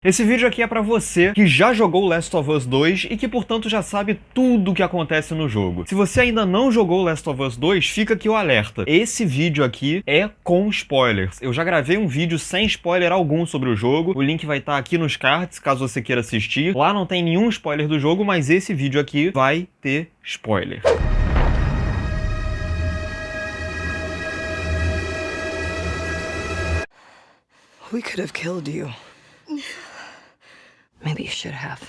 Esse vídeo aqui é pra você que já jogou Last of Us 2 e que, portanto, já sabe tudo o que acontece no jogo. Se você ainda não jogou Last of Us 2, fica aqui o alerta. Esse vídeo aqui é com spoilers. Eu já gravei um vídeo sem spoiler algum sobre o jogo. O link vai estar aqui nos cards, caso você queira assistir. Lá não tem nenhum spoiler do jogo, mas esse vídeo aqui vai ter spoiler. We could have killed you. Maybe you should have.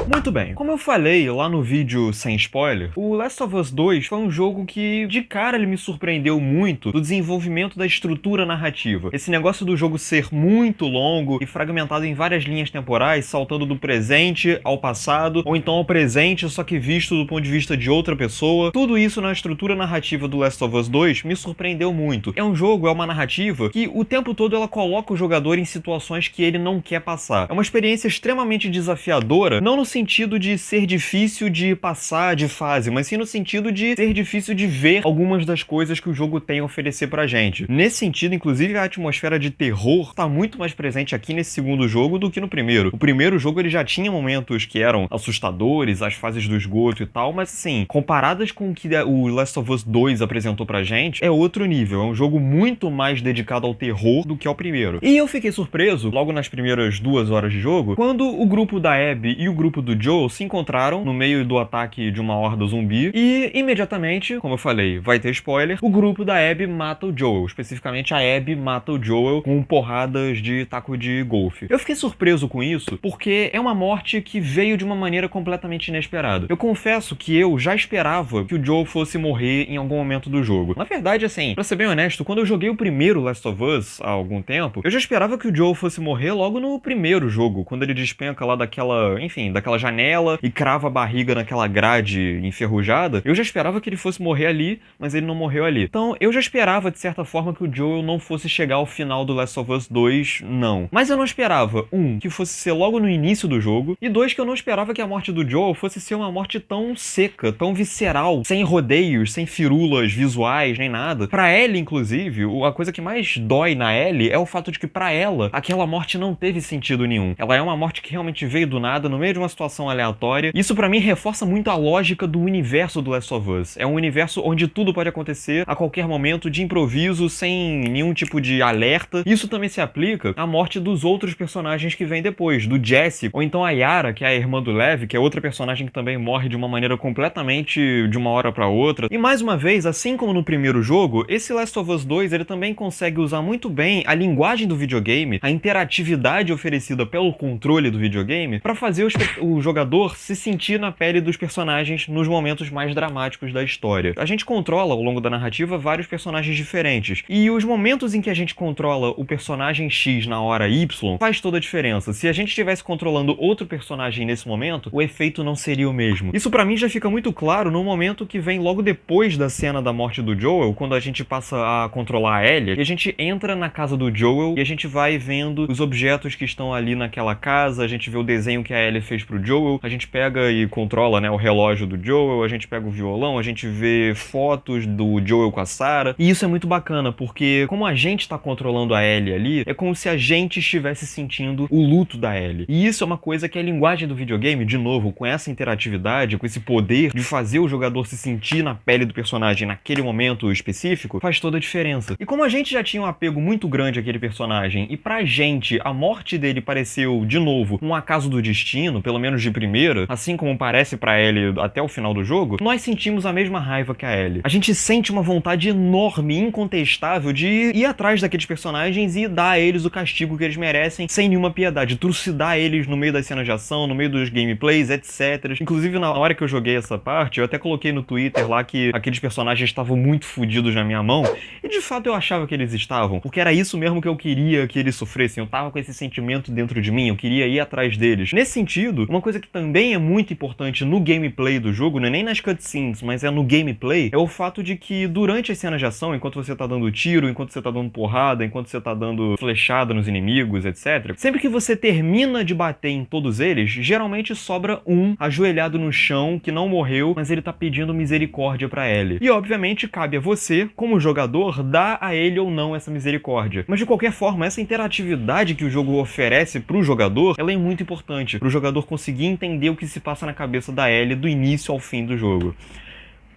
Muito bem, como eu falei lá no vídeo sem spoiler, o Last of Us 2 foi um jogo que, de cara, ele me surpreendeu muito do desenvolvimento da estrutura narrativa. Esse negócio do jogo ser muito longo e fragmentado em várias linhas temporais, saltando do presente ao passado, ou então ao presente, só que visto do ponto de vista de outra pessoa, tudo isso na estrutura narrativa do Last of Us 2 me surpreendeu muito. É um jogo, é uma narrativa que o tempo todo ela coloca o jogador em situações que ele não quer passar. É uma experiência extremamente desafiadora, não no sentido de ser difícil de passar de fase, mas sim no sentido de ser difícil de ver algumas das coisas que o jogo tem a oferecer pra gente. Nesse sentido, inclusive, a atmosfera de terror tá muito mais presente aqui nesse segundo jogo do que no primeiro. O primeiro jogo ele já tinha momentos que eram assustadores, as fases do esgoto e tal, mas assim, comparadas com o que o Last of Us 2 apresentou pra gente, é outro nível. É um jogo muito mais dedicado ao terror do que ao primeiro. E eu fiquei surpreso, logo nas primeiras 2 horas de jogo, quando o grupo da Abby e o grupo do Joel se encontraram no meio do ataque de uma horda zumbi e, imediatamente, como eu falei, vai ter spoiler, o grupo da Abby mata o Joel. Especificamente, a Abby mata o Joel com porradas de taco de golfe. Eu fiquei surpreso com isso porque é uma morte que veio de uma maneira completamente inesperada. Eu confesso que eu já esperava que o Joel fosse morrer em algum momento do jogo. Na verdade, assim, pra ser bem honesto, quando eu joguei o primeiro Last of Us há algum tempo, eu já esperava que o Joel fosse morrer logo no primeiro jogo, quando ele despenca lá daquela, enfim, daquela janela e crava a barriga naquela grade enferrujada. Eu já esperava que ele fosse morrer ali, mas ele não morreu ali. Então eu já esperava, de certa forma, que o Joel não fosse chegar ao final do Last of Us 2, não. Mas eu não esperava, que fosse ser logo no início do jogo, e dois, que eu não esperava que a morte do Joel fosse ser uma morte tão seca, tão visceral, sem rodeios, sem firulas visuais, nem nada. Pra Ellie, inclusive, a coisa que mais dói na Ellie é o fato de que, pra ela, aquela morte não teve sentido nenhum. Ela é uma morte que realmente veio do nada, no meio de uma situação aleatória. Isso pra mim reforça muito a lógica do universo do Last of Us. É um universo onde tudo pode acontecer a qualquer momento, de improviso, sem nenhum tipo de alerta. Isso também se aplica à morte dos outros personagens que vêm depois, do Jesse, ou então a Yara, que é a irmã do Lev, que é outra personagem que também morre de uma maneira completamente de uma hora pra outra. E mais uma vez, assim como no primeiro jogo, esse Last of Us 2 ele também consegue usar muito bem a linguagem do videogame, a interatividade oferecida pelo controle do videogame, pra fazer o jogador se sentir na pele dos personagens nos momentos mais dramáticos da história. A gente controla, ao longo da narrativa, vários personagens diferentes, e os momentos em que a gente controla o personagem X na hora Y faz toda a diferença. Se a gente estivesse controlando outro personagem nesse momento, o efeito não seria o mesmo. Isso pra mim já fica muito claro no momento que vem logo depois da cena da morte do Joel, quando a gente passa a controlar a Ellie, e a gente entra na casa do Joel, e a gente vai vendo os objetos que estão ali naquela casa, a gente vê o desenho que a Ellie fez pro Joel, a gente pega e controla, né, o relógio do Joel, a gente pega o violão, a gente vê fotos do Joel com a Sarah, e isso é muito bacana, porque como a gente tá controlando a Ellie ali, é como se a gente estivesse sentindo o luto da Ellie. E isso é uma coisa que a linguagem do videogame, de novo, com essa interatividade, com esse poder de fazer o jogador se sentir na pele do personagem naquele momento específico, faz toda a diferença. E como a gente já tinha um apego muito grande àquele personagem, e pra gente a morte dele pareceu, de novo, um acaso do destino, pelo menos de primeira, assim como parece pra Ellie até o final do jogo, nós sentimos a mesma raiva que a Ellie. A gente sente uma vontade enorme, incontestável, de ir atrás daqueles personagens e dar a eles o castigo que eles merecem, sem nenhuma piedade, trucidar eles no meio das cenas de ação, no meio dos gameplays, etc. Inclusive, na hora que eu joguei essa parte, eu até coloquei no Twitter lá que aqueles personagens estavam muito fodidos na minha mão, e de fato eu achava que eles estavam, porque era isso mesmo que eu queria que eles sofressem. Eu tava com esse sentimento dentro de mim, eu queria ir atrás deles. Nesse sentido, Uma coisa que também é muito importante no gameplay do jogo, não é nem nas cutscenes, mas é no gameplay, é o fato de que durante as cenas de ação, enquanto você tá dando tiro, enquanto você tá dando porrada, enquanto você tá dando flechada nos inimigos, etc., sempre que você termina de bater em todos eles, geralmente sobra um ajoelhado no chão que não morreu, mas ele tá pedindo misericórdia pra Ellie. E obviamente cabe a você, como jogador, dar a ele ou não essa misericórdia. Mas de qualquer forma, essa interatividade que o jogo oferece pro jogador, ela é muito importante, pro jogador conseguir entender o que se passa na cabeça da Ellie do início ao fim do jogo.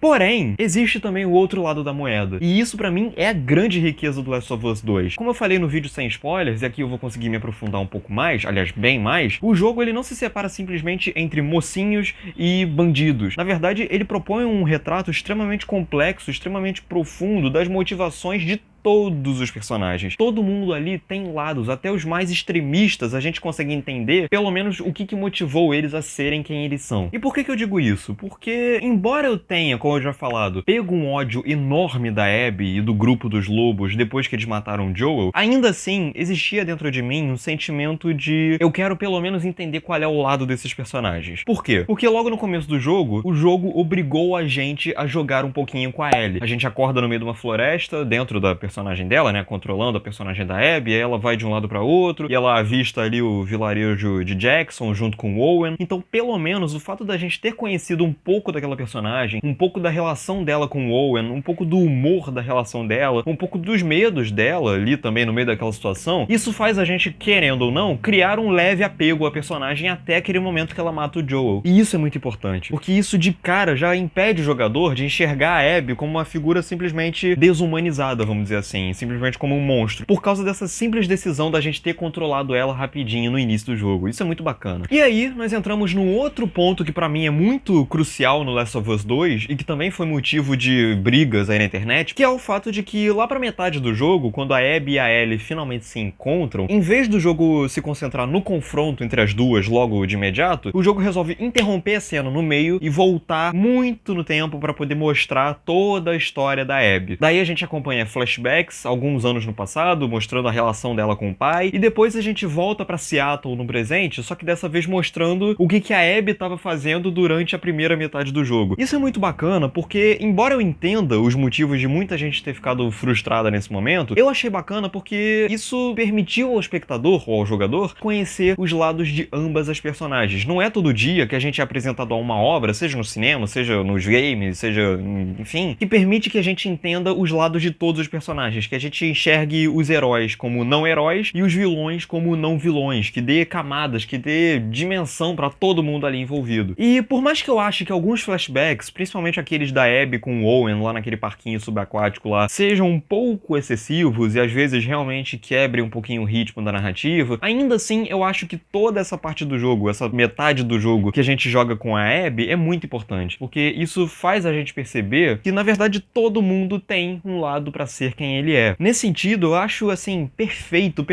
Porém, existe também o outro lado da moeda. E isso pra mim é a grande riqueza do Last of Us 2. Como eu falei no vídeo sem spoilers, e aqui eu vou conseguir me aprofundar um pouco mais, aliás, bem mais, o jogo ele não se separa simplesmente entre mocinhos e bandidos. Na verdade, ele propõe um retrato extremamente complexo, extremamente profundo das motivações de todos os personagens. Todo mundo ali tem lados, até os mais extremistas a gente consegue entender pelo menos o que motivou eles a serem quem eles são. E por que eu digo isso? Porque, embora eu tenha, como eu já falado, pego um ódio enorme da Abby e do grupo dos lobos depois que eles mataram Joel, ainda assim existia dentro de mim um sentimento de eu quero pelo menos entender qual é o lado desses personagens. Por quê? Porque logo no começo do jogo, o jogo obrigou a gente a jogar um pouquinho com a Ellie. A gente acorda no meio de uma floresta, dentro da personagem dela, né, controlando a personagem da Abby, e ela vai de um lado para outro, e ela avista ali o vilarejo de Jackson junto com o Owen. Então, pelo menos, o fato da gente ter conhecido um pouco daquela personagem, um pouco da relação dela com o Owen, um pouco do humor da relação dela, um pouco dos medos dela ali também no meio daquela situação, isso faz a gente, querendo ou não, criar um leve apego à personagem até aquele momento que ela mata o Joel. E isso é muito importante, porque isso de cara já impede o jogador de enxergar a Abby como uma figura simplesmente desumanizada, vamos dizer assim, simplesmente como um monstro, por causa dessa simples decisão da gente ter controlado ela rapidinho no início do jogo. Isso é muito bacana. E aí, nós entramos num outro ponto que pra mim é muito crucial no Last of Us 2, e que também foi motivo de brigas aí na internet, que é o fato de que lá pra metade do jogo, quando a Abby e a Ellie finalmente se encontram, em vez do jogo se concentrar no confronto entre as duas logo de imediato, o jogo resolve interromper a cena no meio e voltar muito no tempo pra poder mostrar toda a história da Abby. Daí a gente acompanha flashbacks alguns anos no passado, mostrando a relação dela com o pai, e depois a gente volta pra Seattle no presente, só que dessa vez mostrando o que a Abby estava fazendo durante a primeira metade do jogo. Isso é muito bacana porque, embora eu entenda os motivos de muita gente ter ficado frustrada nesse momento, eu achei bacana porque isso permitiu ao espectador ou ao jogador conhecer os lados de ambas as personagens. Não é todo dia que a gente é apresentado a uma obra, seja no cinema, seja nos games, seja, enfim, que permite que a gente entenda os lados de todos os personagens, que a gente enxergue os heróis como não heróis e os vilões como não vilões, que dê camadas, que dê dimensão pra todo mundo ali envolvido. E por mais que eu ache que alguns flashbacks, principalmente aqueles da Abby com o Owen lá naquele parquinho subaquático lá, sejam um pouco excessivos e às vezes realmente quebrem um pouquinho o ritmo da narrativa, ainda assim eu acho que toda essa parte do jogo, essa metade do jogo que a gente joga com a Abby é muito importante, porque isso faz a gente perceber que na verdade todo mundo tem um lado pra ser quem ele é. Nesse sentido, eu acho, assim, perfeito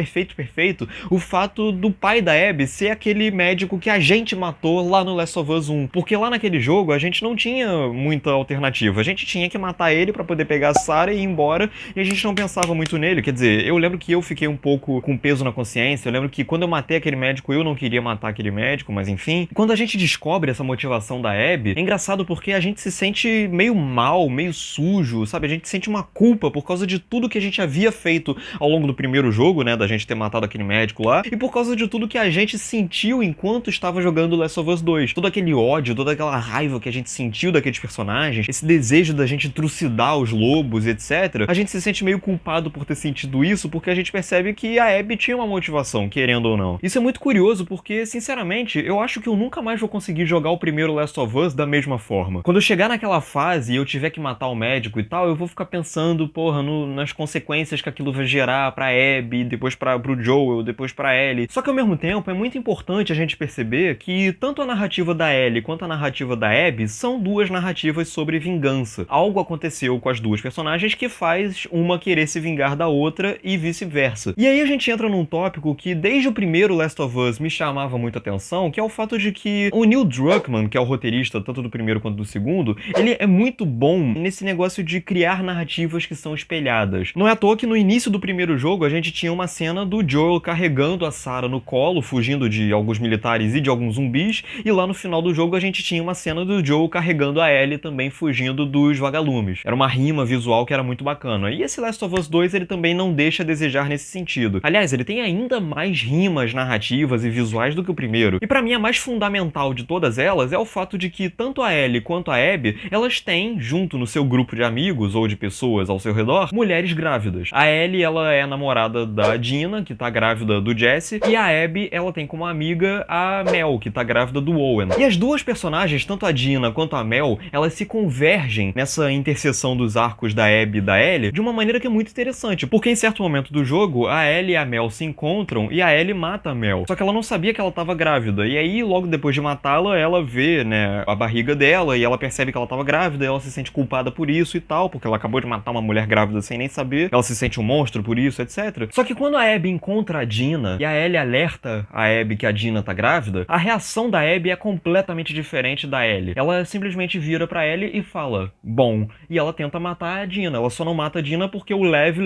o fato do pai da Abby ser aquele médico que a gente matou lá no Last of Us 1. Porque lá naquele jogo a gente não tinha muita alternativa. A gente tinha que matar ele pra poder pegar a Sarah e ir embora, e a gente não pensava muito nele. Quer dizer, eu lembro que eu fiquei um pouco com peso na consciência. Eu lembro que quando eu matei aquele médico, eu não queria matar aquele médico, mas enfim. Quando a gente descobre essa motivação da Abby, é engraçado porque a gente se sente meio mal, meio sujo, sabe? A gente sente uma culpa por causa de tudo que a gente havia feito ao longo do primeiro jogo, né, da gente ter matado aquele médico lá, e por causa de tudo que a gente sentiu enquanto estava jogando Last of Us 2. Todo aquele ódio, toda aquela raiva que a gente sentiu daqueles personagens, esse desejo da gente trucidar os lobos, etc. A gente se sente meio culpado por ter sentido isso, porque a gente percebe que a Abby tinha uma motivação, querendo ou não. Isso é muito curioso, porque, sinceramente, eu acho que eu nunca mais vou conseguir jogar o primeiro Last of Us da mesma forma. Quando eu chegar naquela fase e eu tiver que matar o médico e tal, eu vou ficar pensando, porra, nas consequências que aquilo vai gerar pra Abby, depois pro Joel, depois pra Ellie. Só que ao mesmo tempo é muito importante a gente perceber que tanto a narrativa da Ellie quanto a narrativa da Abby são duas narrativas sobre vingança. Algo aconteceu com as duas personagens que faz uma querer se vingar da outra e vice-versa. E aí a gente entra num tópico que desde o primeiro Last of Us me chamava muita atenção, que é o fato de que o Neil Druckmann, que é o roteirista tanto do primeiro quanto do segundo, ele é muito bom nesse negócio de criar narrativas que são espelhadas. complicadas. Não é à toa que no início do primeiro jogo a gente tinha uma cena do Joel carregando a Sarah no colo, fugindo de alguns militares e de alguns zumbis, e lá no final do jogo a gente tinha uma cena do Joel carregando a Ellie também fugindo dos vagalumes. Era uma rima visual que era muito bacana. E esse Last of Us 2 ele também não deixa a desejar nesse sentido. Aliás, ele tem ainda mais rimas narrativas e visuais do que o primeiro. E pra mim a mais fundamental de todas elas é o fato de que tanto a Ellie quanto a Abby, elas têm, junto no seu grupo de amigos ou de pessoas ao seu redor, mulheres grávidas. A Ellie, ela é a namorada da Dina, que tá grávida do Jesse, e a Abby, ela tem como amiga a Mel, que tá grávida do Owen. E as duas personagens, tanto a Dina quanto a Mel, elas se convergem nessa interseção dos arcos da Abby e da Ellie de uma maneira que é muito interessante, porque em certo momento do jogo, a Ellie e a Mel se encontram e a Ellie mata a Mel. Só que ela não sabia que ela tava grávida, e aí logo depois de matá-la, ela vê, né, a barriga dela e ela percebe que ela tava grávida, e ela se sente culpada por isso e tal, porque ela acabou de matar uma mulher grávida sem nem saber, ela se sente um monstro por isso, etc. Só que quando a Abby encontra a Dina e a Ellie alerta a Abby que a Dina tá grávida, a reação da Abby é completamente diferente da Ellie. Ela simplesmente vira pra Ellie e fala, bom, e ela tenta matar a Dina. Ela só não mata a Dina porque o Lev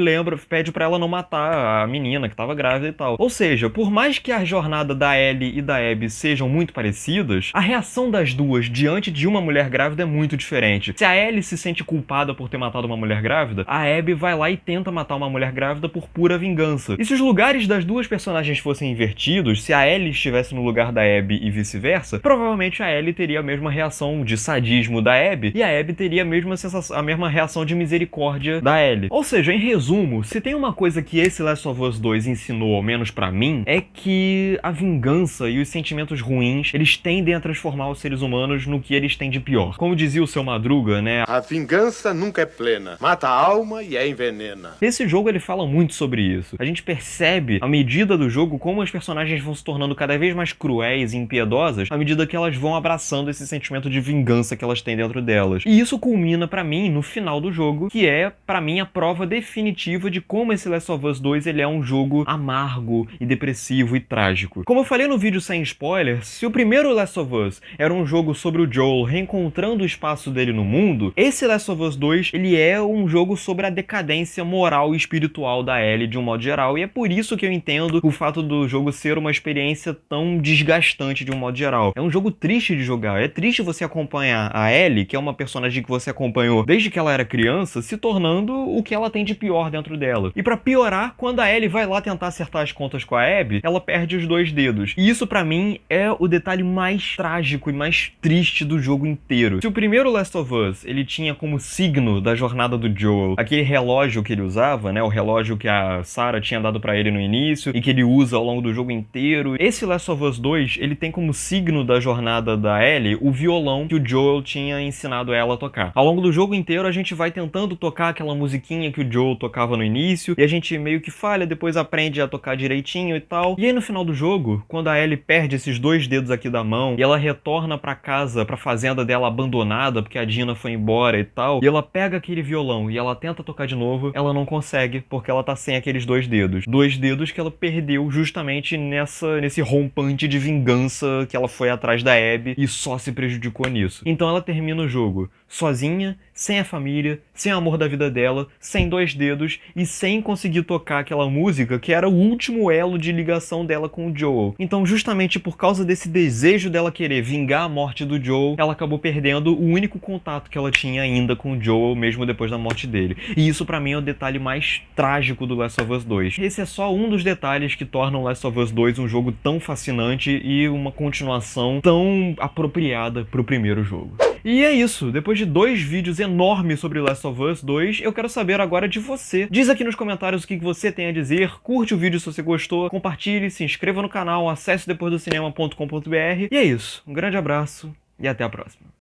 pede pra ela não matar a menina que tava grávida e tal. Ou seja, por mais que a jornada da Ellie e da Abby sejam muito parecidas, a reação das duas diante de uma mulher grávida é muito diferente. Se a Ellie se sente culpada por ter matado uma mulher grávida, a Abby vai lá e tenta matar uma mulher grávida por pura vingança. E se os lugares das duas personagens fossem invertidos, se a Ellie estivesse no lugar da Abby e vice-versa, provavelmente a Ellie teria a mesma reação de sadismo da Abby e a Abby teria a mesma reação de misericórdia da Ellie. Ou seja, em resumo, se tem uma coisa que esse Last of Us 2 ensinou, ao menos pra mim, é que a vingança e os sentimentos ruins, eles tendem a transformar os seres humanos no que eles têm de pior. Como dizia o Seu Madruga, né? A vingança nunca é plena. Mata a alma e a envenena. Esse jogo, ele fala muito sobre isso. A gente percebe, à medida do jogo, como as personagens vão se tornando cada vez mais cruéis e impiedosas à medida que elas vão abraçando esse sentimento de vingança que elas têm dentro delas. E isso culmina, pra mim, no final do jogo, que é, pra mim, a prova definitiva de como esse Last of Us 2 ele é um jogo amargo e depressivo e trágico. Como eu falei no vídeo sem spoilers, se o primeiro Last of Us era um jogo sobre o Joel reencontrando o espaço dele no mundo, esse Last of Us 2 ele é um jogo sobre a decadência moral e espiritual da Ellie de um modo geral, e é por isso que eu entendo o fato do jogo ser uma experiência tão desgastante de um modo geral. É um jogo triste de jogar, é triste você acompanhar a Ellie, que é uma personagem que você acompanhou desde que ela era criança, se tornando o que ela tem de pior dentro dela. E pra piorar, quando a Ellie vai lá tentar acertar as contas com a Abby, ela perde os 2 dedos. E isso pra mim é o detalhe mais trágico e mais triste do jogo inteiro. Se o primeiro Last of Us, ele tinha como signo da jornada do Joel aquele relógio que ele usava, né, o relógio que a Sarah tinha dado pra ele no início e que ele usa ao longo do jogo inteiro, esse Last of Us 2, ele tem como signo da jornada da Ellie o violão que o Joel tinha ensinado ela a tocar. Ao longo do jogo inteiro a gente vai tentando tocar aquela musiquinha que o Joel tocava no início e a gente meio que falha, depois aprende a tocar direitinho e tal. E aí no final do jogo, quando a Ellie perde esses 2 dedos aqui da mão e ela retorna pra casa, pra fazenda dela abandonada porque a Dina foi embora e tal, e ela pega aquele violão e ela tenta tocar de novo, ela não consegue porque ela tá sem aqueles 2 dedos. 2 dedos que ela perdeu justamente nesse rompante de vingança que ela foi atrás da Abby e só se prejudicou nisso. Então ela termina o jogo sozinha, sem a família, sem o amor da vida dela, sem 2 dedos e sem conseguir tocar aquela música que era o último elo de ligação dela com o Joel. Então, justamente por causa desse desejo dela querer vingar a morte do Joel, ela acabou perdendo o único contato que ela tinha ainda com o Joel, mesmo depois da morte dele. E isso pra mim é o detalhe mais trágico do Last of Us 2. Esse é só um dos detalhes que tornam Last of Us 2 um jogo tão fascinante e uma continuação tão apropriada pro primeiro jogo. E é isso, depois de 2 vídeos enormes sobre Last of Us 2, eu quero saber agora de você. Diz aqui nos comentários o que você tem a dizer, curte o vídeo se você gostou, compartilhe, se inscreva no canal, acesse depoisdocinema.com.br. E é isso, um grande abraço e até a próxima.